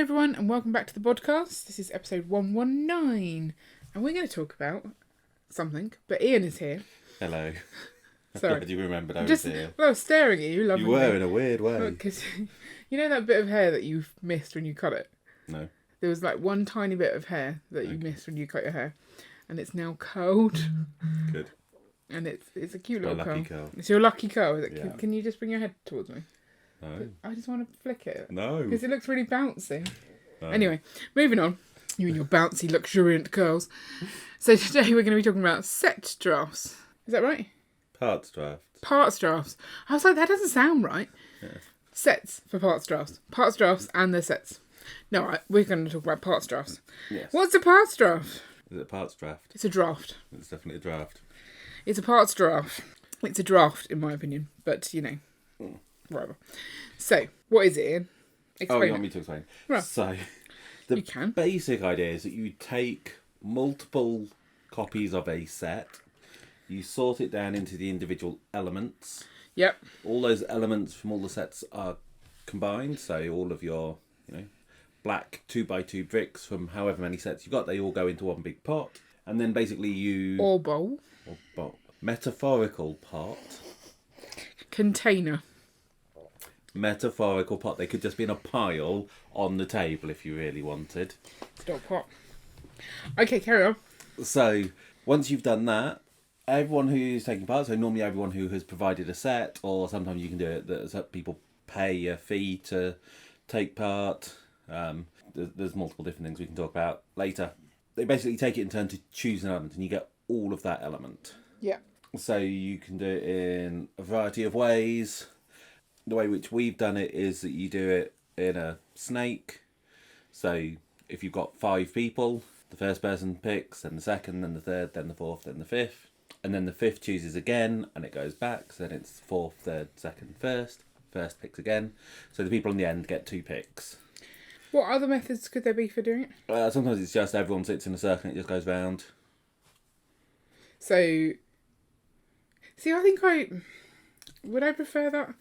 everyone, and welcome back to the Bodcast. This is episode 119, and we're going to talk about something, but Ian is here. Hello. Sorry. Glad you remembered I was here. Well, I was staring at you, loving You were, in a weird way. Because you know that bit of hair that you missed when you cut it? No. There was like one tiny bit of hair that you missed when you cut your hair, and it's now curled. Good. And it's a cute My little lucky curl. curl. It's your lucky curl. Is it? Yeah. Can you just bring your head towards me? No. I just want to flick it. No. Because it looks really bouncy. No. Anyway, moving on. You and your bouncy, luxuriant curls. So today we're going to be talking about set drafts. Is that right? Parts draft. Parts drafts. I was like, that doesn't sound right. Yeah. Sets for parts drafts. Parts drafts and their sets. No, right, we're going to talk about parts drafts. Yes. What's a parts draft? Is it a parts draft? It's a draft. It's definitely a draft. It's a parts draft. It's a draft, in my opinion. But, you know, whatever. So, what is it, Ian? Explain you want me to explain? Right. So, You the can. basic idea is that you take multiple copies of a set, you sort it down into the individual elements. Yep. All those elements from all the sets are combined, so all of your, black 2x2 bricks from however many sets you've got, they all go into one big pot. And then basically you... Or bowl. Metaphorical pot. Container. Metaphorical pot. They could just be in a pile on the table if you really wanted. Stop pot. Okay, carry on. So, once you've done that, everyone who's taking part, so normally everyone who has provided a set, or sometimes you can do it that people pay a fee to take part. There's multiple different things we can talk about later. They basically take it in turn to choose an element, and you get all of that element. Yeah. So you can do it in a variety of ways. The way which we've done it is that you do it in a snake. So if you've got 5 people, the first person picks, then the second, then the third, then the fourth, then the fifth. And then the fifth chooses again, and it goes back. So then it's fourth, third, second, first. First picks again. So the people in the end get 2 picks. What other methods could there be for doing it? Sometimes it's just everyone sits in a circle and it just goes round. So, see, I think would I prefer that?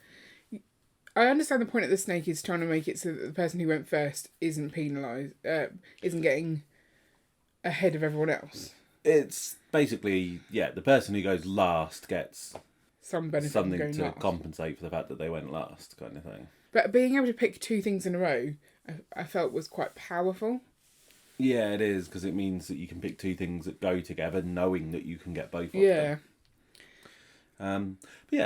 I understand the point of the snake is trying to make it so that the person who went first isn't penalised, isn't getting ahead of everyone else. It's basically, the person who goes last gets Some benefit something from going to last. compensate for the fact that they went last, kind of thing. But being able to pick 2 things in a row, I felt was quite powerful. Yeah, it is, because it means that you can pick 2 things that go together, knowing that you can get both of Yeah. them.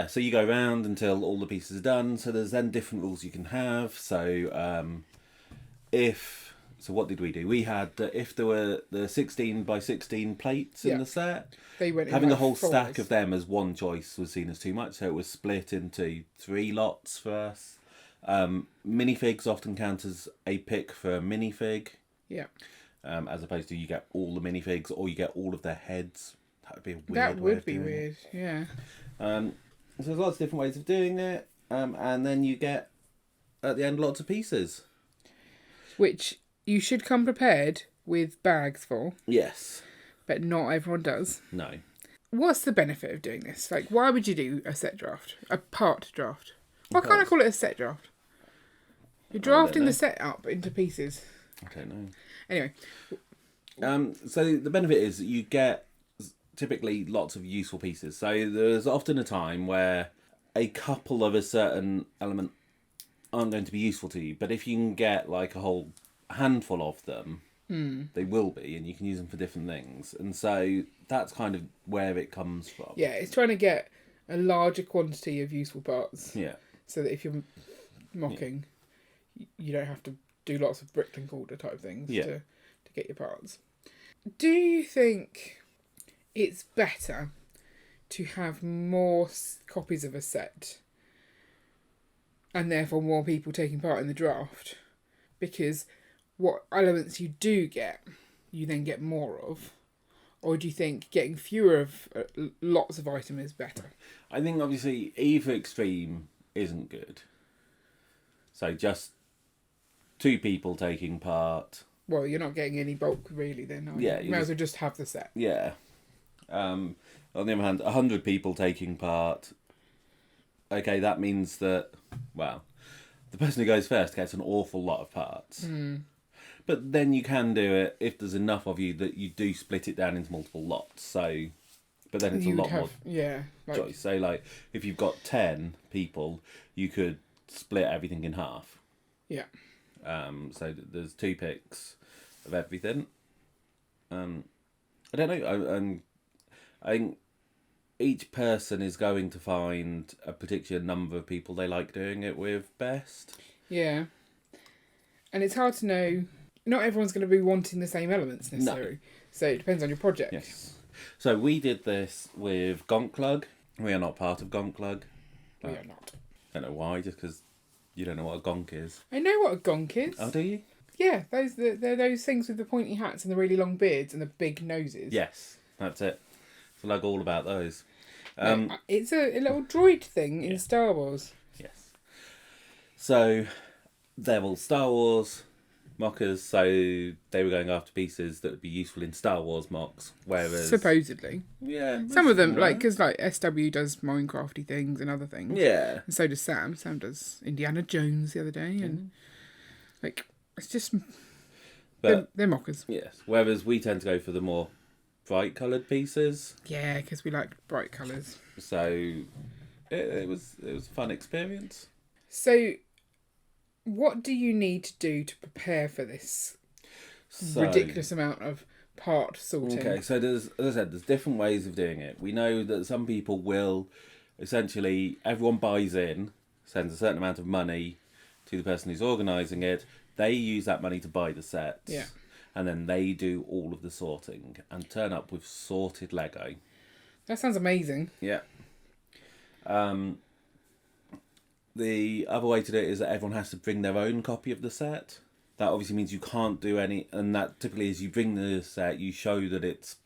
So you go round until all the pieces are done. So there's then different rules you can have. So what did we do? We had that if there were the 16 by 16 plates in the set, They went in having like a whole 4s. stack of them as one choice was seen as too much. So it was split into 3 lots for us. Minifigs often count as a pick for a minifig. Yeah. As opposed to you get all the minifigs or you get all of their heads. That would be a weird That way would of be doing weird, yeah. So there's lots of different ways of doing it. And then you get, at the end, lots of pieces. Which you should come prepared with bags for, Yes. but not everyone does. No. What's the benefit of doing this? Like, why would you do a set draft? A part draft? Why can't I call it a set draft? You're drafting the set up into pieces. I don't know. Anyway. So the benefit is that you get typically lots of useful pieces. So there's often a time where a couple of a certain element aren't going to be useful to you, but if you can get like a whole handful of them, they will be, and you can use them for different things. And so that's kind of where it comes from. Yeah, it's trying to get a larger quantity of useful parts. Yeah. So that if you're mocking, you don't have to do lots of brick and mortar type things to get your parts. Do you think it's better to have more copies of a set and therefore more people taking part in the draft? Because what elements you do get, you then get more of? Or do you think getting fewer of lots of items is better? I think obviously either extreme isn't good. So just 2 people taking part. Well, you're not getting any bulk really then, are you? Yeah. You might as well just have the set. Yeah. On the other hand, 100 people taking part. Okay, that means that, the person who goes first gets an awful lot of parts. But then you can do it if there's enough of you that you do split it down into multiple lots. So, but then it's a lot more choice. So, like, if you've got 10 people, you could split everything in half. Yeah. So there's 2 picks of everything. I don't know. I think each person is going to find a particular number of people they like doing it with best. Yeah. And it's hard to know. Not everyone's going to be wanting the same elements necessarily. No. So it depends on your project. Yes. So we did this with Gonklug. We are not part of Gonklug. We are not. I don't know why, just because you don't know what a gonk is. I know what a gonk is. Oh, do you? Yeah, they're those things with the pointy hats and the really long beards and the big noses. Yes, that's it. So like all about those. It's a little droid thing in Star Wars. Yes. So they're all Star Wars mockers, so they were going after pieces that would be useful in Star Wars mocks, whereas... Supposedly. Yeah. Some of them, because SW does Minecrafty things and other things. Yeah. And so does Sam. Sam does Indiana Jones the other day, and it's just... But, they're mockers. Yes, whereas we tend to go for the more bright coloured pieces. Yeah, because we like bright colours. So it was a fun experience. So... what do you need to do to prepare for this ridiculous amount of part sorting? Okay, so as I said, there's different ways of doing it. We know that some people will, essentially, everyone buys in, sends a certain amount of money to the person who's organising it. They use that money to buy the sets. Yeah. And then they do all of the sorting and turn up with sorted Lego. That sounds amazing. Yeah. The other way to do it is that everyone has to bring their own copy of the set. That obviously means you can't do any... And that typically is you bring the set, you show that it's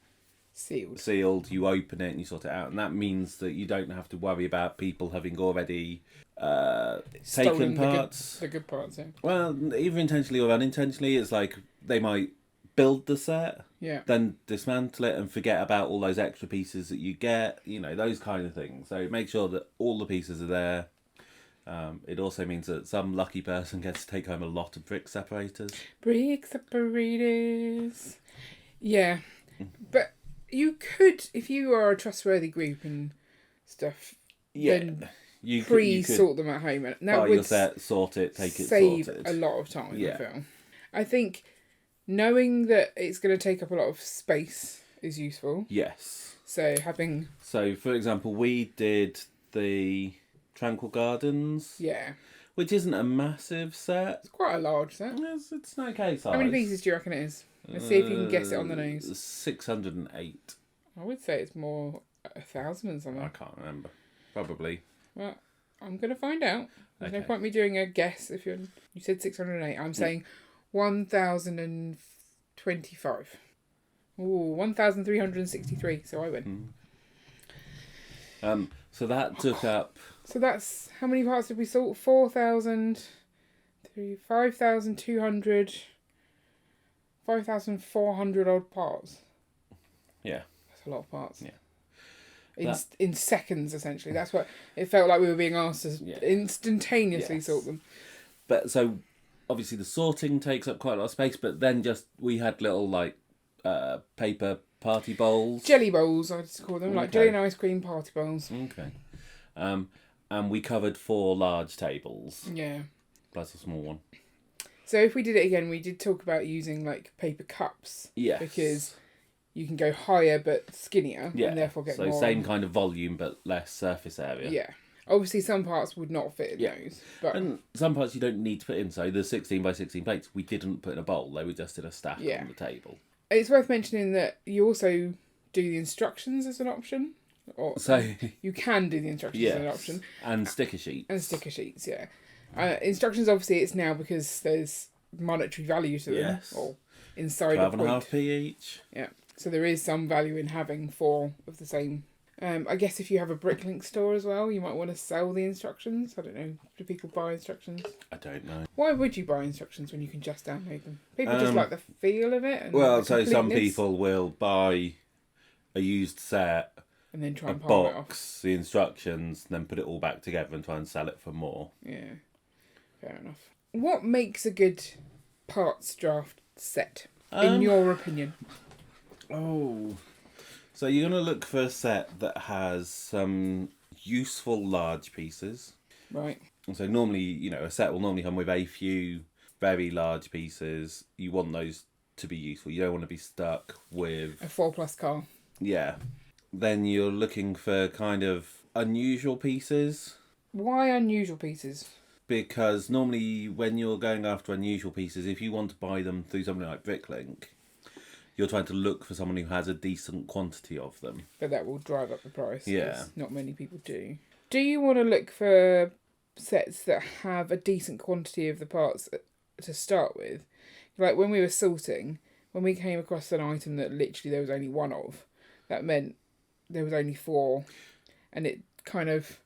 sealed, you open it and you sort it out. And that means that you don't have to worry about people having already taken parts. The good parts, yeah. Well, either intentionally or unintentionally. It's like they might build the set, then dismantle it and forget about all those extra pieces that you get. You know, those kind of things. So make sure that all the pieces are there. It also means that some lucky person gets to take home a lot of brick separators. Brick separators. Yeah. But you could, if you are a trustworthy group and stuff, then you pre-sort them at home. And that would your set, sort it, take it sorted. Save a lot of time, I feel. I think knowing that it's going to take up a lot of space is useful. Yes. So having... So, for example, we did the... Tranquil Gardens. Yeah. Which isn't a massive set. It's quite a large set. It's an okay size. How many pieces do you reckon it is? Let's see if you can guess it on the nose. 608. I would say it's more 1,000 and something. I can't remember. Probably. Well, I'm going to find out. There's no point me doing a guess if you said 608. I'm saying 1,025. Ooh, 1,363. So I win. So that took up... So that's... How many parts did we sort? 4,000... 5,200... 5,400 odd parts. Yeah. That's a lot of parts. Yeah. In seconds, essentially. That's what... It felt like we were being asked to instantaneously sort them. But so, obviously the sorting takes up quite a lot of space, but then we had little, paper... party bowls. Jelly bowls, I just call them. Like jelly and ice cream party bowls. Okay. And we covered 4 large tables. Yeah. Plus a small one. So if we did it again, we did talk about using paper cups. Yes. Because you can go higher but skinnier and therefore get more... So same kind of volume but less surface area. Yeah. Obviously some parts would not fit in those. But... And some parts you don't need to put in. So the 16 by 16 plates we didn't put in a bowl. They were just in a stack on the table. It's worth mentioning that you also do the instructions as an option. You can do the instructions as an option. And sticker sheets. And sticker sheets, yeah. Instructions, obviously, it's now because there's monetary value to them. Yes. Or inside 12.5p each. Yeah. So there is some value in having 4 of the same. I guess if you have a Bricklink store as well, you might want to sell the instructions. I don't know. Do people buy instructions? I don't know. Why would you buy instructions when you can just download them? People just like the feel of it. And so some people will buy a used set, and then try and box the instructions, and then put it all back together and try and sell it for more. Yeah. Fair enough. What makes a good parts draft set, in your opinion? So you're going to look for a set that has some useful large pieces. Right. And so normally, a set will normally come with a few very large pieces. You want those to be useful. You don't want to be stuck with... A 4+ car. Yeah. Then you're looking for kind of unusual pieces. Why unusual pieces? Because normally when you're going after unusual pieces, if you want to buy them through something like Bricklink, you're trying to look for someone who has a decent quantity of them. But that will drive up the price. Yeah. Not many people do. Do you want to look for sets that have a decent quantity of the parts to start with? Like when we were sorting, when we came across an item that literally there was only one of, that meant there was only 4. And it kind of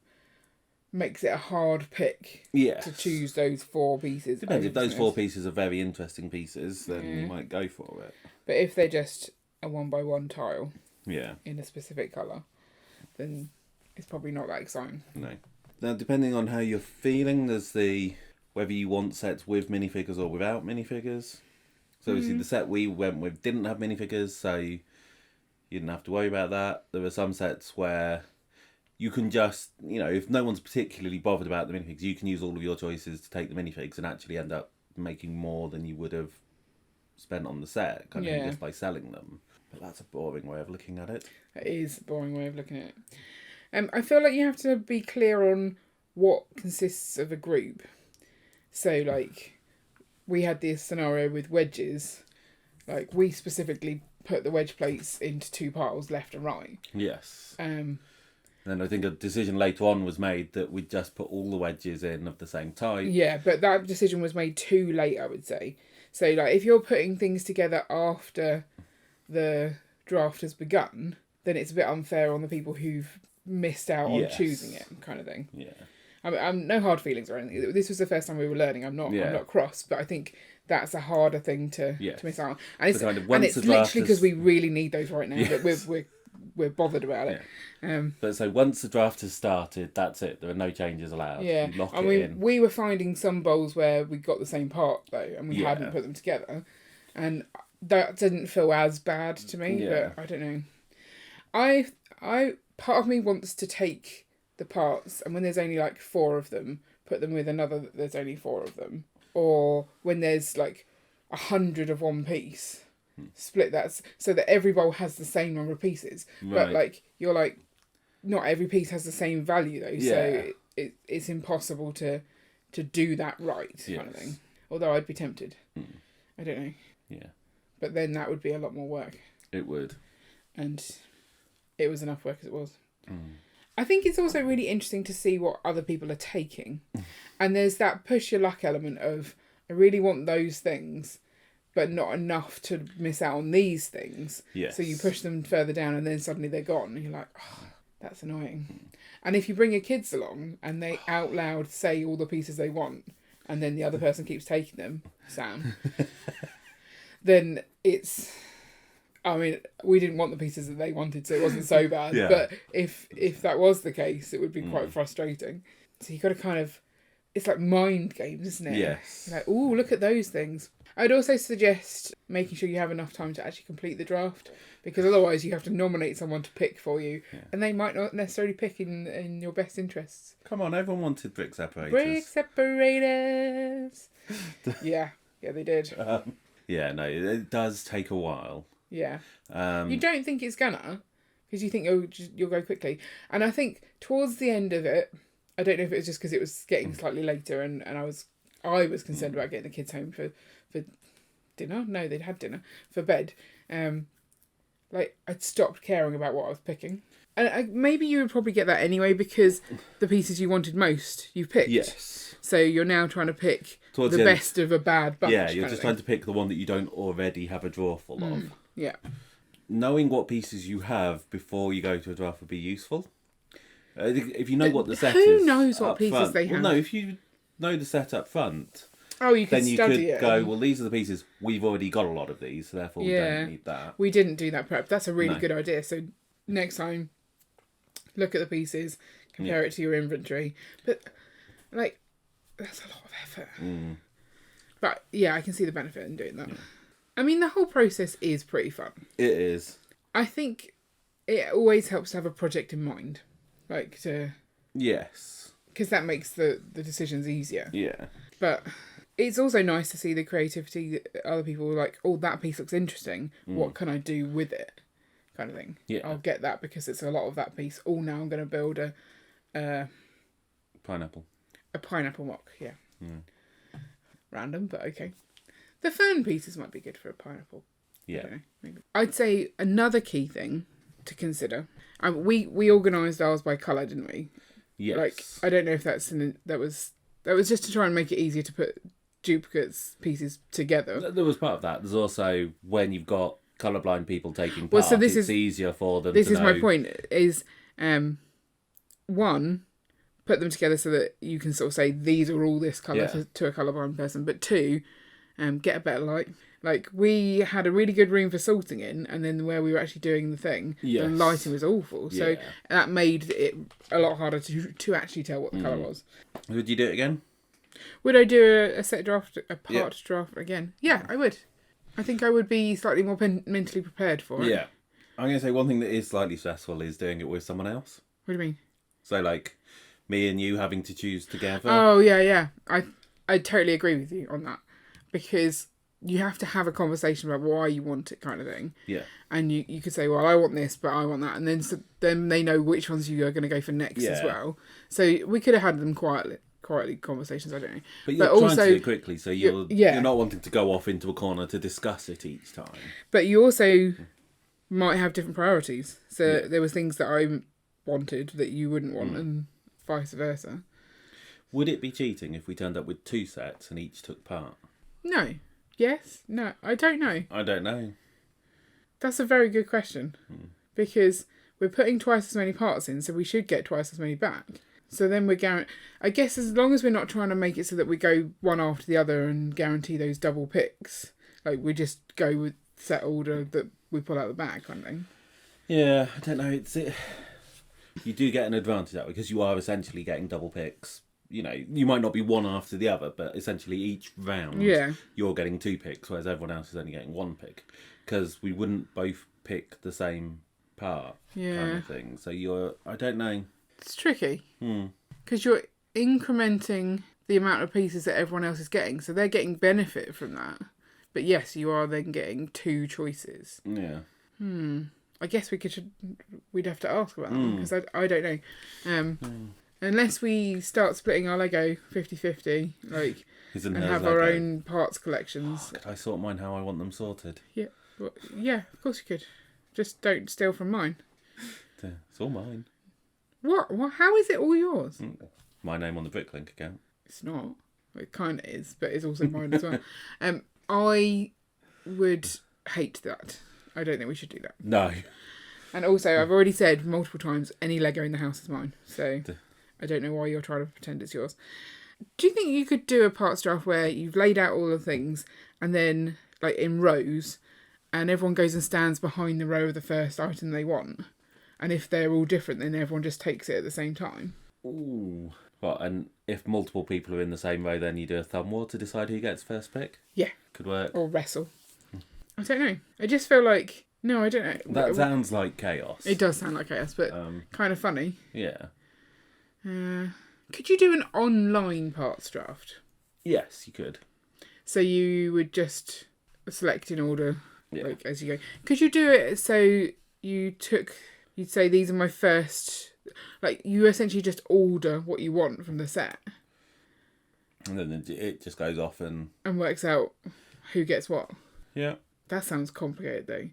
makes it a hard pick to choose those 4 pieces. Depends. If those 4 pieces are very interesting pieces, then you might go for it. But if they're just a 1x1 tile in a specific colour, then it's probably not that exciting. No. Now, depending on how you're feeling, there's whether you want sets with minifigures or without minifigures. So obviously the set we went with didn't have minifigures, so you didn't have to worry about that. There were some sets where you can just, if no one's particularly bothered about the minifigs, you can use all of your choices to take the minifigs and actually end up making more than you would have spent on the set, just by selling them. But that's a boring way of looking at it. It is a boring way of looking at it. I feel like you have to be clear on what consists of a group. So, like, we had this scenario with wedges. Like, we specifically put the wedge plates into 2 piles, left and right. Yes. Then I think a decision later on was made that we'd just put all the wedges in of the same type. Yeah, but that decision was made too late, I would say. So, like, if you're putting things together after the draft has begun, then it's a bit unfair on the people who've missed out on choosing it, kind of thing. Yeah. I'm no hard feelings or anything. This was the first time we were learning. I'm not cross, but I think that's a harder thing to miss out on. And it's, literally because we really need those right now. That we're bothered about it. But so once the draft has started, that's it. There are no changes allowed. Yeah. You lock it in. We were finding some bowls where we got the same part though, and we hadn't put them together, and that didn't feel as bad to me. But I don't know. I part of me wants to take the parts, and when there's only like 4 of them, put them with another that there's only 4 of them, or when there's like 100 of one piece, split that so that every bowl has the same number of pieces. Right. But like you're like, not every piece has the same value though, so it's impossible to do that right, kind of thing. Although I'd be tempted. I don't know. Yeah. But then that would be a lot more work. It would. And it was enough work as it was. I think it's also really interesting to see what other people are taking. And there's that push your luck element of, I really want those things, but not enough to miss out on these things. Yes. So you push them further down and then suddenly they're gone. And you're like, oh, that's annoying. And if you bring your kids along and they out loud say all the pieces they want, and then the other person keeps taking them, Sam, then it's... I mean, we didn't want the pieces that they wanted, so it wasn't so bad. But if that was the case, it would be quite frustrating. So you've got to kind of... It's like mind games, isn't it? Yes. You're like, ooh, look at those things. I'd also suggest making sure you have enough time to actually complete the draft, because otherwise you have to nominate someone to pick for you, and they might not necessarily pick in your best interests. Come on, everyone wanted brick separators. Brick separators! yeah, they did. No, it does take a while. Yeah. You don't think it's gonna, because you think you'll go quickly. And I think towards the end of it, I don't know if it was just because it was getting slightly later and I was concerned about getting the kids home for dinner. No, they'd had dinner for bed. Like I'd stopped caring about what I was picking. And maybe you would probably get that anyway, because the pieces you wanted most you've picked. Yes. So you're now trying to pick the best of a bad bunch. Yeah, you're just trying to pick the one that you don't already have a drawer full of. Yeah. Knowing what pieces you have before you go to a draft would be useful. If you know what the set is. Who knows what pieces they have? Well, no, if you know the set up front. Oh, you can then you study could it. Go, well, these are the pieces. We've already got a lot of these, so therefore we don't need that. We didn't do that prep. That's a really good idea. So next time, look at the pieces, compare it to your inventory. But, like, that's a lot of effort. effort. But yeah, I can see the benefit in doing that. Yeah. I mean, the whole process is pretty fun. It is. I think it always helps to have a project in mind. Yes. Because that makes the decisions easier. Yeah. But it's also nice to see the creativity that other people are like, oh, that piece looks interesting. What can I do with it? Kind of thing. Yeah. I'll get that because it's a lot of that piece. Oh, now I'm going to build a pineapple. A pineapple mock, yeah. Random, but okay. The fern pieces might be good for a pineapple. Yeah. I don't know, maybe. I'd say another key thing to consider. We organised ours by colour, didn't we? Yes. Like, I don't know if that was just to try and make it easier to put duplicates pieces together. There was part of that. There's also when you've got colourblind people taking part, it's easier for them to know. This is my point, is one, put them together so that you can sort of say these are all this colour to a colourblind person, but two, get a better light. Like, we had a really good room for sorting in, and then where we were actually doing the thing, the lighting was awful. So that made it a lot harder to actually tell what the colour was. Would you do it again? Would I do a set draft, a part draft again? Yeah, I would. I think I would be slightly more mentally prepared for it. Yeah. I'm going to say one thing that is slightly stressful is doing it with someone else. What do you mean? So, like, me and you having to choose together. Oh, yeah. I totally agree with you on that. Because you have to have a conversation about why you want it, kind of thing. Yeah. And you could say, well, I want this, but I want that. And then they know which ones you are going to go for next as well. So we could have had them quietly conversations, I don't know. But you're trying to do it quickly, so you're not wanting to go off into a corner to discuss it each time. But you also might have different priorities. So there was things that I wanted that you wouldn't want, and vice versa. Would it be cheating if we turned up with 2 sets and each took part? No. Yes? No. I don't know. I don't know. That's a very good question. Because we're putting twice as many parts in, so we should get twice as many back. So then we're I guess as long as we're not trying to make it so that we go one after the other and guarantee those double picks, like we just go with set order that we pull out the bag kind of thing. Yeah, I don't know. You do get an advantage out because you are essentially getting double picks. You know, you might not be one after the other, but essentially each round you're getting 2 picks, whereas everyone else is only getting 1 pick. Because we wouldn't both pick the same part kind of thing. So I don't know. It's tricky. Because you're incrementing the amount of pieces that everyone else is getting. So they're getting benefit from that. But yes, you are then getting 2 choices. Yeah. I guess we'd have to ask about that one, because I don't know. Unless we start splitting our Lego 50-50, like, and have our own parts collections. Could I sort mine how I want them sorted? Yeah. Well, yeah, of course you could. Just don't steal from mine. It's all mine. What? How is it all yours? My name on the Bricklink account. It's not. It kind of is, but it's also mine as well. I would hate that. I don't think we should do that. No. And also, I've already said multiple times, any Lego in the house is mine. So I don't know why you're trying to pretend it's yours. Do you think you could do a parts draft where you've laid out all the things and then, like, in rows, and everyone goes and stands behind the row of the first item they want? And if they're all different, then everyone just takes it at the same time? Ooh. Well, and if multiple people are in the same row, then you do a thumb war to decide who gets first pick? Yeah. Could work. Or wrestle. I don't know. I just feel like... No, I don't know. That sounds like chaos. It does sound like chaos, but kind of funny. Yeah. Could you do an online parts draft? Yes, you could. So you would just select in order, like, as you go. Could you do it so you'd say these are my first... Like, you essentially just order what you want from the set. And then it just goes off and works out who gets what. Yeah. That sounds complicated, though.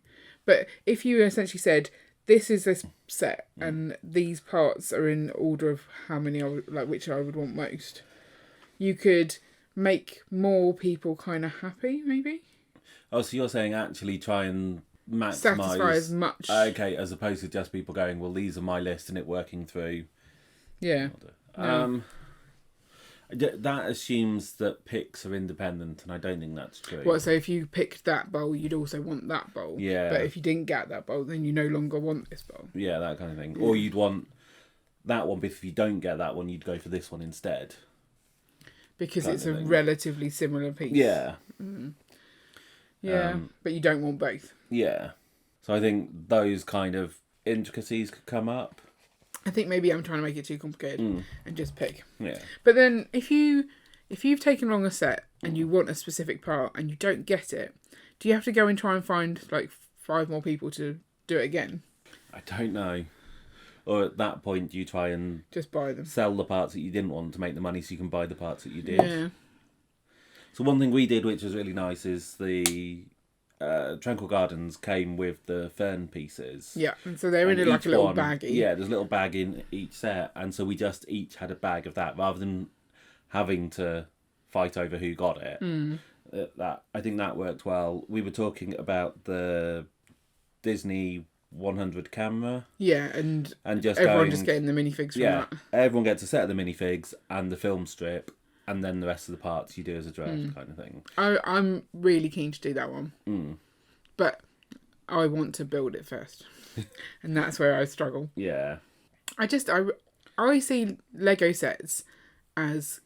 But if you essentially said, this is this set, and these parts are in order of how many which I would want most, you could make more people kind of happy, maybe? Oh, so you're saying actually try and maximise... Satisfy as much. Okay, as opposed to just people going, well, these are my list, and it working through... Yeah. That assumes that picks are independent, and I don't think that's true. What, so if you picked that bowl, you'd also want that bowl? Yeah. But if you didn't get that bowl, then you no longer want this bowl? Yeah, that kind of thing. Yeah. Or you'd want that one, but if you don't get that one, you'd go for this one instead. Because it's a relatively similar piece. Yeah. Yeah, but you don't want both. Yeah. So I think those kind of intricacies could come up. I think maybe I'm trying to make it too complicated and just pick. Yeah. But then if you've taken along a set and you want a specific part and you don't get it, do you have to go and try and find like 5 more people to do it again? I don't know. Or at that point, you try and just buy them, sell the parts that you didn't want to make the money, so you can buy the parts that you did. Yeah. So one thing we did, which was really nice, is the Tranquil Gardens came with the fern pieces. Yeah, and so they're in like a little baggie. Yeah, there's a little bag in each set, and so we just each had a bag of that, rather than having to fight over who got it. That I think that worked well. We were talking about the Disney 100 camera. Yeah, and just everyone just getting the minifigs from that. Everyone gets a set of the minifigs and the film strip, and then the rest of the parts you do as a draft kind of thing. I'm really keen to do that one. But I want to build it first. And that's where I struggle. Yeah. I see Lego sets as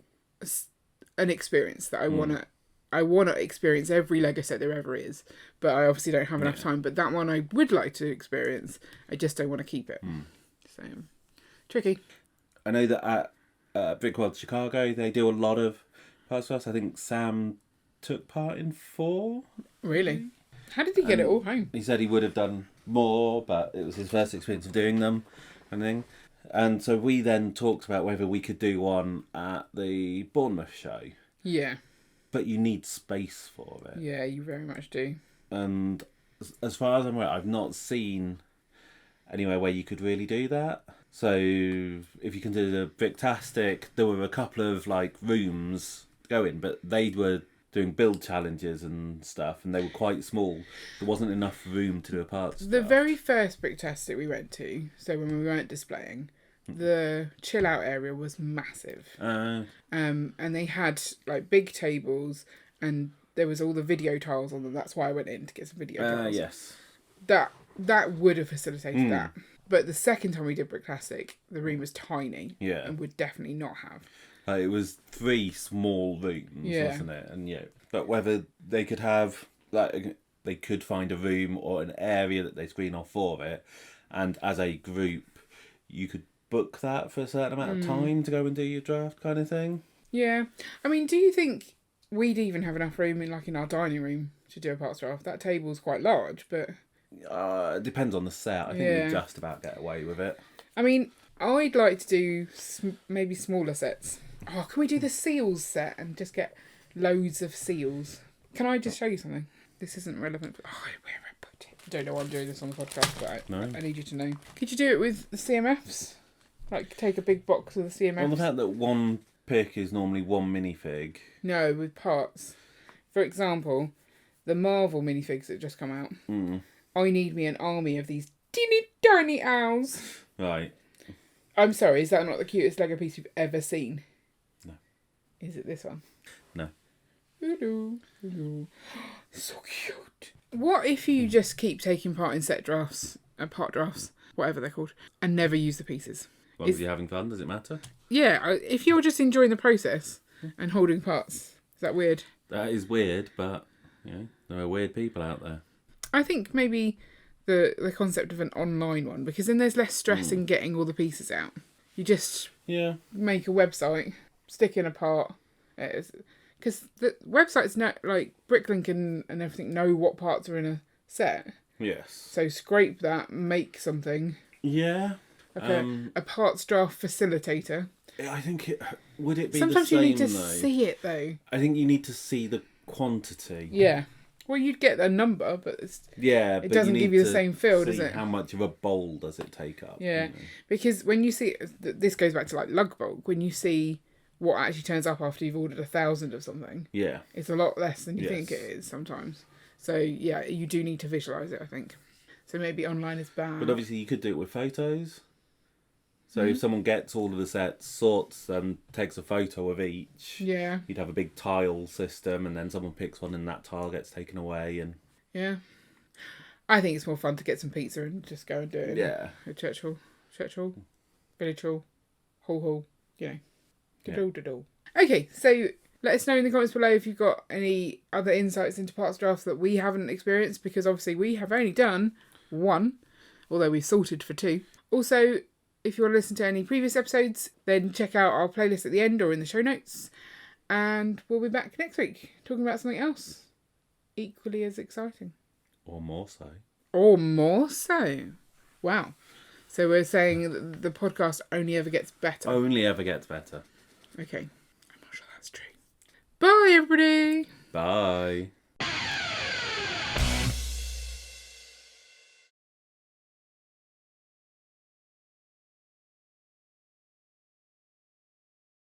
an experience that I want to experience every Lego set there ever is, but I obviously don't have enough time. But that one I would like to experience. I just don't want to keep it. So, tricky. I know that at Brick World Chicago, they do a lot of parts for us. I think Sam took part in 4. Really? How did he get it all home? He said he would have done more, but it was his first experience of doing them and thing. And so we then talked about whether we could do one at the Bournemouth show. Yeah. But you need space for it. Yeah, you very much do. And as far as I'm aware, I've not seen anywhere where you could really do that. So if you can do the Bricktastic, there were a couple of like rooms going, but they were doing build challenges and stuff, and they were quite small. There wasn't enough room to do a part. The very first Bricktastic we went to, so when we weren't displaying, the chill out area was massive. And they had like big tables, and there was all the video tiles on them. That's why I went in to get some video tiles. Yes. That would have facilitated that. But the second time we did Bricktastic, the room was tiny. Yeah. And would definitely not have. It was 3 small rooms, wasn't it? And but whether they could have, like, they could find a room or an area that they screen off for it, and as a group, you could book that for a certain amount of time to go and do your draft kind of thing. Yeah. I mean, do you think we'd even have enough room in our dining room to do a parts draft? That table's quite large, but... It depends on the set. I think we just about get away with it. I mean, I'd like to do maybe smaller sets. Oh, can we do the seals set and just get loads of seals? Can I just show you something? This isn't relevant. Where I put it. I don't know why I'm doing this on the podcast, but I need you to know. Could you do it with the CMFs? Like, take a big box of the CMFs? Well, the fact that one pick is normally one minifig. No, with parts. For example, the Marvel minifigs that just come out. I need me an army of these teeny tiny owls. Right. I'm sorry, is that not the cutest Lego piece you've ever seen? No. Is it this one? No. Hello. So cute. What if you just keep taking part in set drafts, part drafts, whatever they're called, and never use the pieces? Well, if you're having fun, does it matter? Yeah, if you're just enjoying the process and holding parts. Is that weird? That is weird, but there are weird people out there. I think maybe the concept of an online one, because then there's less stress in getting all the pieces out. You just make a website, stick in a part. Because the websites, like Bricklink and everything, know what parts are in a set. Yes. So scrape that, make something. Yeah. Like a parts draft facilitator. I think would it be sometimes the same, you need to though? see it though. I think you need to see the quantity. Yeah. Well, you'd get a number, but it doesn't give you the same feel, does it? How much of a bowl does it take up? Yeah, because when you see this goes back to like lug bulk. When you see what actually turns up after you've ordered 1,000 of something, it's a lot less than you think it is sometimes. So yeah, you do need to visualize it, I think. So maybe online is bad. But obviously, you could do it with photos. So if someone gets all of the sets, sorts and takes a photo of each, you'd have a big tile system, and then someone picks one and that tile gets taken away. And I think it's more fun to get some pizza and just go and do it. At church hall, village hall, hall, doodle. Okay, so Let us know in the comments below if you've got any other insights into parts drafts that we haven't experienced, because obviously we have only done one, although we've sorted for two. Also, if you want to listen to any previous episodes, then check out our playlist at the end or in the show notes. And we'll be back next week talking about something else equally as exciting. Or more so. Or more so. Wow. So we're saying that the podcast only ever gets better. Only ever gets better. Okay. I'm not sure that's true. Bye, everybody.